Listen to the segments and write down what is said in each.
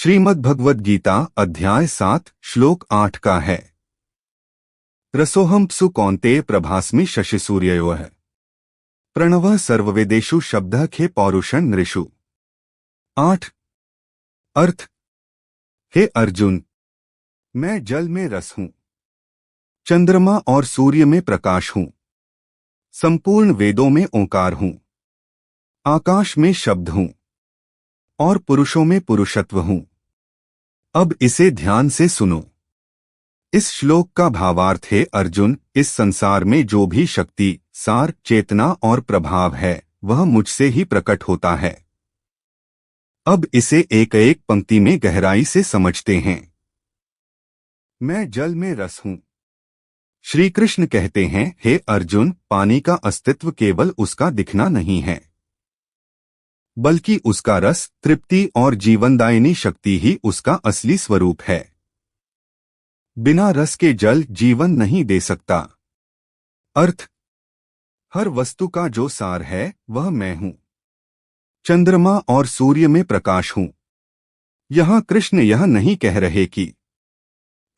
श्रीमद्भगवद गीता अध्याय 7 श्लोक 8 का है। रसोहम प्सु कौन्तेय प्रभास्मि शशिसूर्ययोः प्रणवः सर्ववेदेषु शब्दः खे पौरुषं नृषु। 8 अर्थ। हे अर्जुन, मैं जल में रस हूँ, चंद्रमा और सूर्य में प्रकाश हूँ, संपूर्ण वेदों में ओंकार हूँ, आकाश में शब्द हूँ और पुरुषों में पुरुषत्व हूँ। अब इसे ध्यान से सुनो। इस श्लोक का भावार्थ है, अर्जुन, इस संसार में जो भी शक्ति, सार, चेतना और प्रभाव है वह मुझसे ही प्रकट होता है। अब इसे एक एक पंक्ति में गहराई से समझते हैं। मैं जल में रस हूँ। श्री कृष्ण कहते हैं, हे अर्जुन, पानी का अस्तित्व केवल उसका दिखना नहीं है, बल्कि उसका रस, तृप्ति और जीवनदायिनी शक्ति ही उसका असली स्वरूप है। बिना रस के जल जीवन नहीं दे सकता। अर्थ। हर वस्तु का जो सार है वह मैं हूँ। चंद्रमा और सूर्य में प्रकाश हूँ। यहाँ कृष्ण यह नहीं कह रहे कि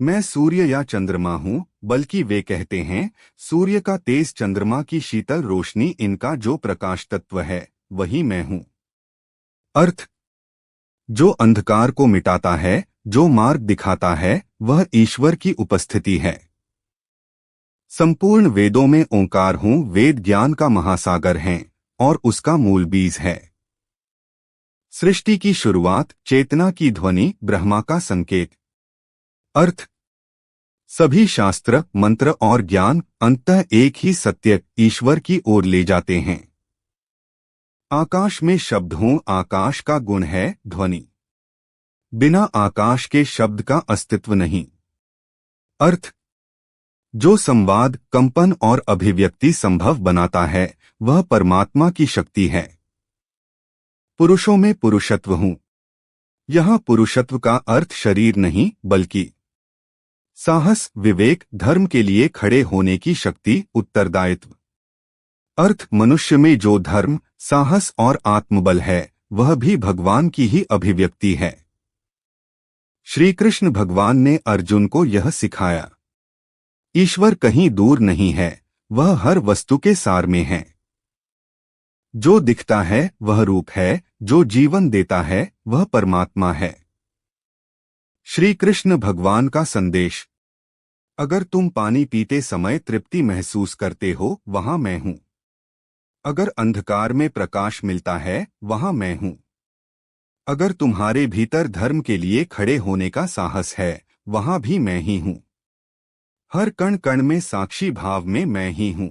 मैं सूर्य या चंद्रमा हूँ, बल्कि वे कहते हैं, सूर्य का तेज, चंद्रमा की शीतल रोशनी, इनका जो प्रकाश तत्व है वही मैं हूँ। अर्थ। जो अंधकार को मिटाता है, जो मार्ग दिखाता है, वह ईश्वर की उपस्थिति है। संपूर्ण वेदों में ओंकार हूँ। वेद ज्ञान का महासागर हैं और उसका मूल बीज है। सृष्टि की शुरुआत, चेतना की ध्वनि, ब्रह्मा का संकेत। अर्थ। सभी शास्त्र, मंत्र और ज्ञान अंततः एक ही सत्य, ईश्वर की ओर ले जाते हैं। आकाश में शब्द हूँ। आकाश का गुण है ध्वनि। बिना आकाश के शब्द का अस्तित्व नहीं। अर्थ। जो संवाद, कंपन और अभिव्यक्ति संभव बनाता है वह परमात्मा की शक्ति है। पुरुषों में पुरुषत्व हूँ। यहाँ पुरुषत्व का अर्थ शरीर नहीं, बल्कि साहस, विवेक, धर्म के लिए खड़े होने की शक्ति, उत्तरदायित्व। अर्थ। मनुष्य में जो धर्म, साहस और आत्मबल है वह भी भगवान की ही अभिव्यक्ति है। श्री कृष्ण भगवान ने अर्जुन को यह सिखाया। ईश्वर कहीं दूर नहीं है, वह हर वस्तु के सार में है। जो दिखता है वह रूप है, जो जीवन देता है वह परमात्मा है। श्री कृष्ण भगवान का संदेश। अगर तुम पानी पीते समय तृप्ति महसूस करते हो, वहां मैं हूं। अगर अंधकार में प्रकाश मिलता है, वहां मैं हूं। अगर तुम्हारे भीतर धर्म के लिए खड़े होने का साहस है, वहां भी मैं ही हूं। हर कण कण में साक्षी भाव में मैं ही हूं।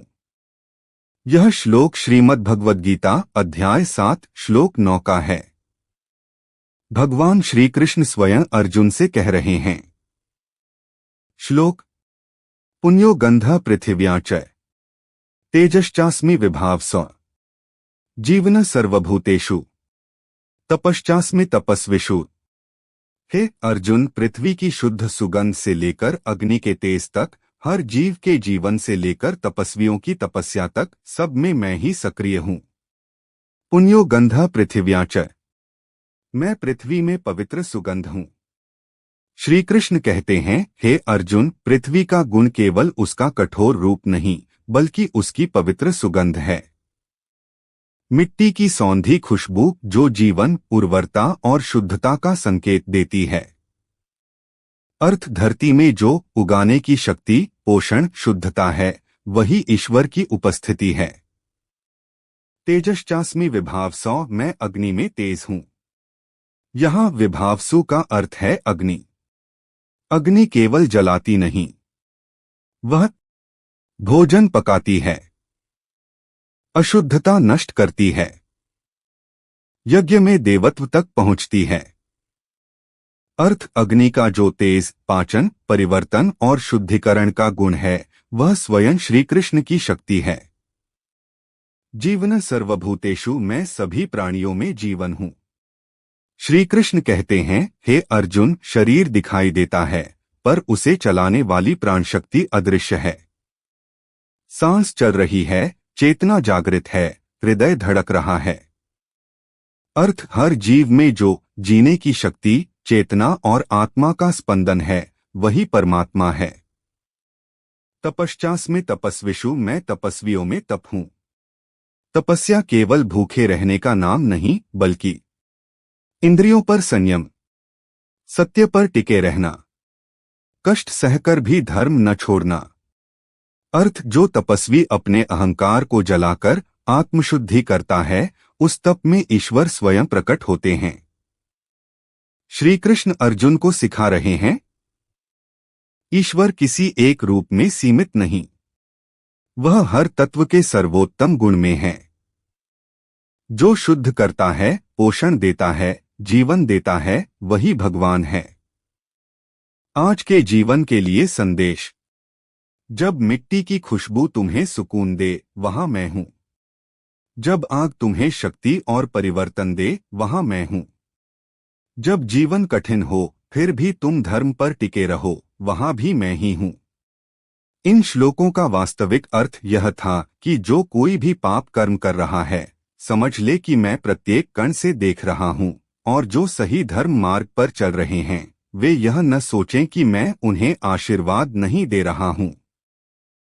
यह श्लोक श्रीमद्भगवद गीता अध्याय 7 श्लोक 9 का है। भगवान श्री कृष्ण स्वयं अर्जुन से कह रहे हैं। श्लोक। पुण्यो गंधः पृथिव्या च तेजश्चास्मि विभावसो जीवन सर्वभूतेषु तपश्चास्मि तपस्विषु। हे अर्जुन, पृथ्वी की शुद्ध सुगंध से लेकर अग्नि के तेज तक, हर जीव के जीवन से लेकर तपस्वियों की तपस्या तक, सब में मैं ही सक्रिय हूँ। पुण्यो गंधः पृथिव्या च, मैं पृथ्वी में पवित्र सुगंध हूँ। श्री कृष्ण कहते हैं, हे अर्जुन, पृथ्वी का गुण केवल उसका कठोर रूप नहीं, बल्कि उसकी पवित्र सुगंध है। मिट्टी की सौंधी खुशबू जो जीवन, उर्वरता और शुद्धता का संकेत देती है। अर्थ। धरती में जो उगाने की शक्ति, पोषण, शुद्धता है वही ईश्वर की उपस्थिति है। तेजश्चास्मि विभावसो, मैं अग्नि में तेज हूँ। यहाँ विभावसु का अर्थ है अग्नि। अग्नि केवल जलाती नहीं, वह भोजन पकाती है, अशुद्धता नष्ट करती है, यज्ञ में देवत्व तक पहुंचती है। अर्थ। अग्नि का जो तेज, पाचन, परिवर्तन और शुद्धिकरण का गुण है वह स्वयं श्री कृष्ण की शक्ति है। जीवन सर्वभूतेषु, मैं सभी प्राणियों में जीवन हूँ। श्री कृष्ण कहते हैं, हे अर्जुन, शरीर दिखाई देता है पर उसे चलाने वाली प्राणशक्ति अदृश्य है। सांस चल रही है, चेतना जागृत है, हृदय धड़क रहा है। अर्थ। हर जीव में जो जीने की शक्ति, चेतना और आत्मा का स्पंदन है, वही परमात्मा है। तपश्चास में तपस्विषु, मैं तपस्वियों में तप हूं। तपस्या केवल भूखे रहने का नाम नहीं, बल्कि इंद्रियों पर संयम, सत्य पर टिके रहना, कष्ट सहकर भी धर्म न छोड़ना। अर्थ, जो तपस्वी अपने अहंकार को जलाकर आत्मशुद्धि करता है, उस तप में ईश्वर स्वयं प्रकट होते हैं। श्री कृष्ण अर्जुन को सिखा रहे हैं, ईश्वर किसी एक रूप में सीमित नहीं, वह हर तत्व के सर्वोत्तम गुण में है। जो शुद्ध करता है, पोषण देता है, जीवन देता है, वही भगवान है। आज के जीवन के लिए संदेश, जब मिट्टी की खुशबू तुम्हें सुकून दे, वहां मैं हूं। जब आग तुम्हें शक्ति और परिवर्तन दे, वहां मैं हूं। जब जीवन कठिन हो, फिर भी तुम धर्म पर टिके रहो, वहां भी मैं ही हूं। इन श्लोकों का वास्तविक अर्थ यह था कि जो कोई भी पाप कर्म कर रहा है, समझ ले कि मैं प्रत्येक कण से देख रहा हूं, और जो सही धर्म मार्ग पर चल रहे हैं, वे यह न सोचें कि मैं उन्हें आशीर्वाद नहीं दे रहा हूं।